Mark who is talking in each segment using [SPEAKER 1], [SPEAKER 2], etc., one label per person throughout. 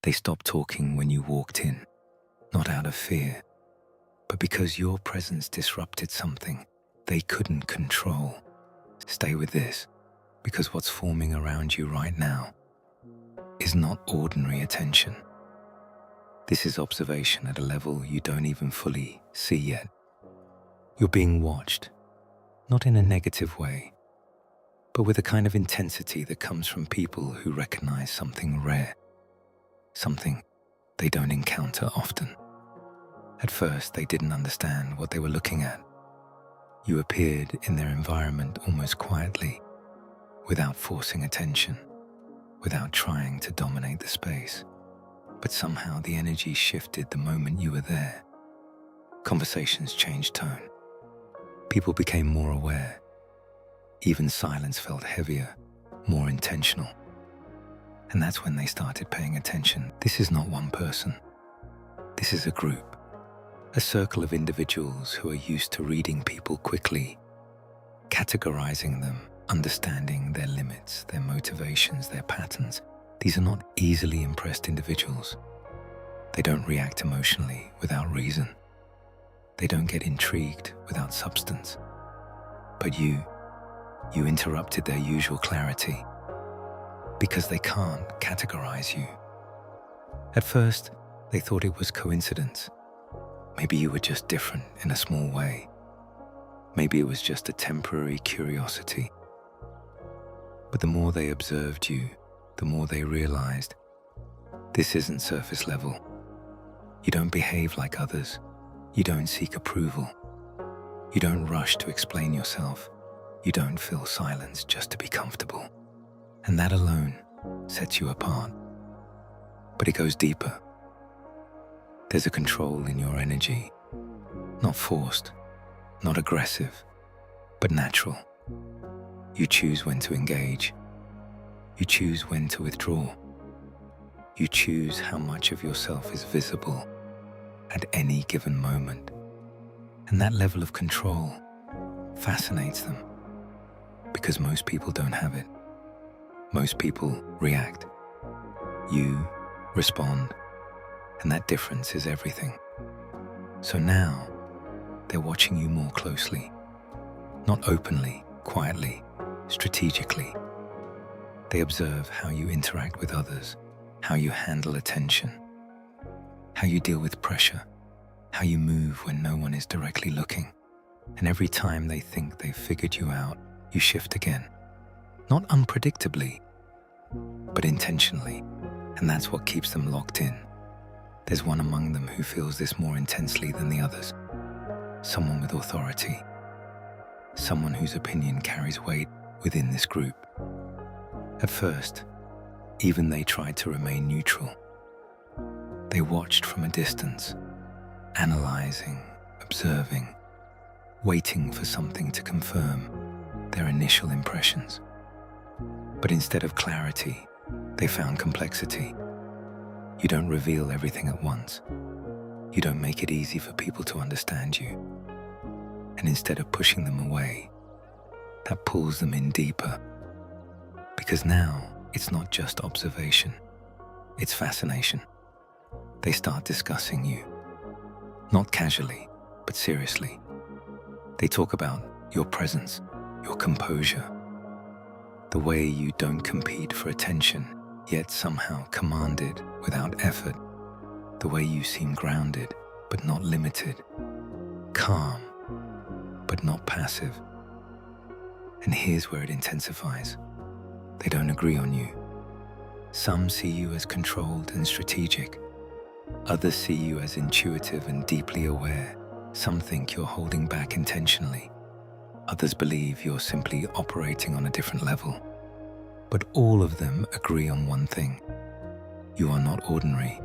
[SPEAKER 1] They stopped talking when you walked in, not out of fear, but because your presence disrupted something they couldn't control. Stay with this, because what's forming around you right now is not ordinary attention. This is observation at a level you don't even fully see yet. You're being watched, not in a negative way, but with a kind of intensity that comes from people who recognize something rare, something they don't encounter often. At first, they didn't understand what they were looking at. You appeared in their environment almost quietly, without forcing attention, without trying to dominate the space. But somehow the energy shifted the moment you were there. Conversations changed tone. People became more aware. Even silence felt heavier, more intentional. And that's when they started paying attention. This is not one person. This is a group, a circle of individuals who are used to reading people quickly, categorizing them, understanding their limits, their motivations, their patterns. These are not easily impressed individuals. They don't react emotionally without reason. They don't get intrigued without substance. But you interrupted their usual clarity because they can't categorize you. At first, they thought it was coincidence. Maybe you were just different in a small way. Maybe it was just a temporary curiosity. But the more they observed you, the more they realized this isn't surface level. You don't behave like others. You don't seek approval. You don't rush to explain yourself. You don't fill silence just to be comfortable. And that alone sets you apart. But it goes deeper. There's a control in your energy, not forced, not aggressive, but natural. You choose when to engage. You choose when to withdraw. You choose how much of yourself is visible at any given moment. And that level of control fascinates them because most people don't have it. Most people react. You respond, and that difference is everything. So now, they're watching you more closely, not openly, quietly, strategically. They observe how you interact with others, how you handle attention, how you deal with pressure, how you move when no one is directly looking. And every time they think they've figured you out, you shift again. Not unpredictably, but intentionally. And that's what keeps them locked in. There's one among them who feels this more intensely than the others. Someone with authority. Someone whose opinion carries weight within this group. At first, even they tried to remain neutral. They watched from a distance, analyzing, observing, waiting for something to confirm their initial impressions. But instead of clarity, they found complexity. You don't reveal everything at once. You don't make it easy for people to understand you. And instead of pushing them away, that pulls them in deeper. Because now, it's not just observation, it's fascination. They start discussing you. Not casually, but seriously. They talk about your presence, your composure, the way you don't compete for attention, yet somehow command it without effort, the way you seem grounded, but not limited, calm, but not passive. And here's where it intensifies. They don't agree on you. Some see you as controlled and strategic. Others see you as intuitive and deeply aware. Some think you're holding back intentionally. Others believe you're simply operating on a different level. But all of them agree on one thing. You are not ordinary.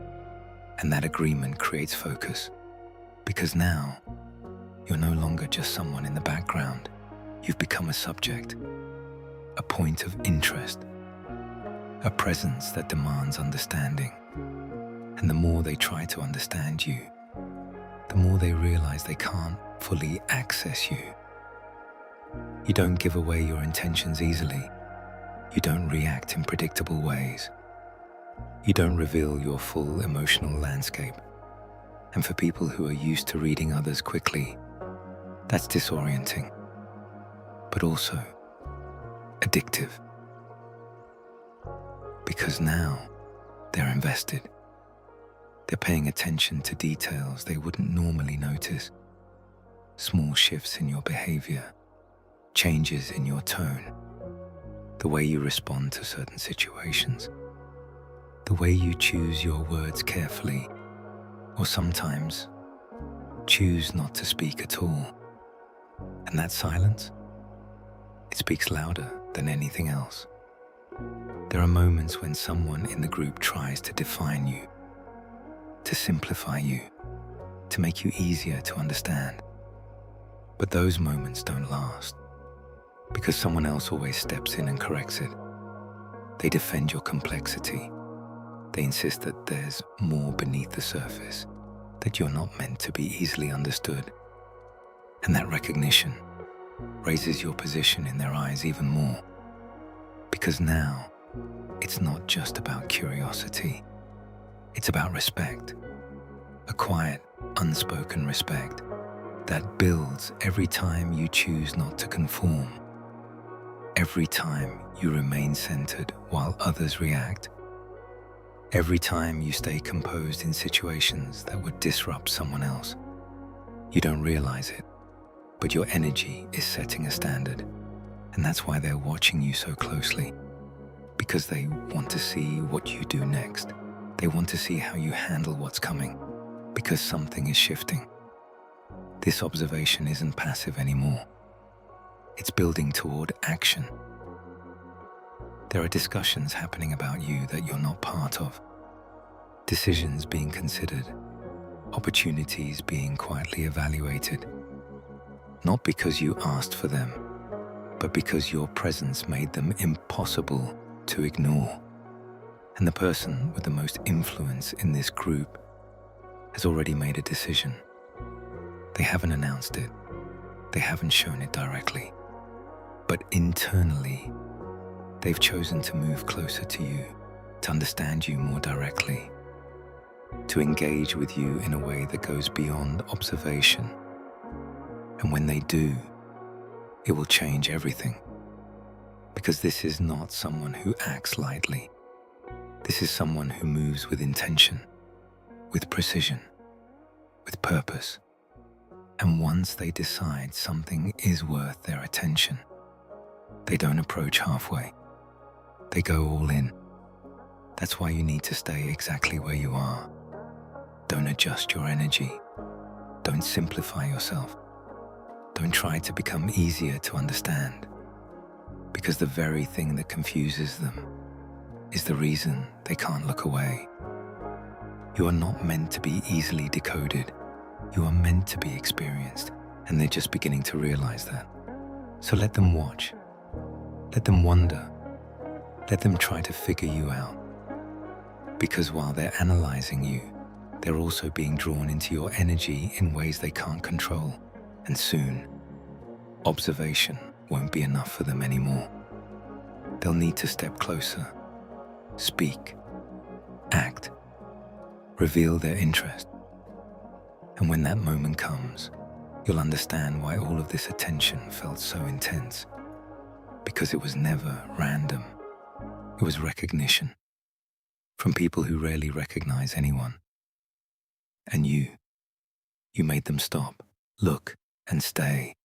[SPEAKER 1] And that agreement creates focus. Because now, you're no longer just someone in the background. You've become a subject, a point of interest, a presence that demands understanding. And the more they try to understand you, the more they realize they can't fully access you. You don't give away your intentions easily. You don't react in predictable ways. You don't reveal your full emotional landscape. And for people who are used to reading others quickly, that's disorienting, but also addictive. Because now they're invested. They're paying attention to details they wouldn't normally notice. Small shifts in your behavior, changes in your tone, the way you respond to certain situations, the way you choose your words carefully, or sometimes choose not to speak at all. And that silence, it speaks louder than anything else. There are moments when someone in the group tries to define you, to simplify you, to make you easier to understand. But those moments don't last, because someone else always steps in and corrects it. They defend your complexity. They insist that there's more beneath the surface, that you're not meant to be easily understood. And that recognition raises your position in their eyes even more. Because now, it's not just about curiosity. It's about respect. A quiet, unspoken respect that builds every time you choose not to conform. Every time you remain centered while others react. Every time you stay composed in situations that would disrupt someone else. You don't realize it, but your energy is setting a standard. And that's why they're watching you so closely. Because they want to see what you do next. They want to see how you handle what's coming. Because something is shifting. This observation isn't passive anymore. It's building toward action. There are discussions happening about you that you're not part of. Decisions being considered. Opportunities being quietly evaluated. Not because you asked for them, but because your presence made them impossible to ignore. And the person with the most influence in this group has already made a decision. They haven't announced it. They haven't shown it directly. But internally, they've chosen to move closer to you, to understand you more directly, to engage with you in a way that goes beyond observation. And when they do, it will change everything. Because this is not someone who acts lightly. This is someone who moves with intention, with precision, with purpose. And once they decide something is worth their attention, they don't approach halfway. They go all in. That's why you need to stay exactly where you are. Don't adjust your energy. Don't simplify yourself. Don't try to become easier to understand. Because the very thing that confuses them is the reason they can't look away. You are not meant to be easily decoded. You are meant to be experienced, and they're just beginning to realize that. So let them watch. Let them wonder. Let them try to figure you out. Because while they're analyzing you, they're also being drawn into your energy in ways they can't control. And soon, observation won't be enough for them anymore. They'll need to step closer, speak, act, reveal their interest. And when that moment comes, you'll understand why all of this attention felt so intense. Because it was never random. It was recognition. From people who rarely recognize anyone. And you made them stop, look, and stay.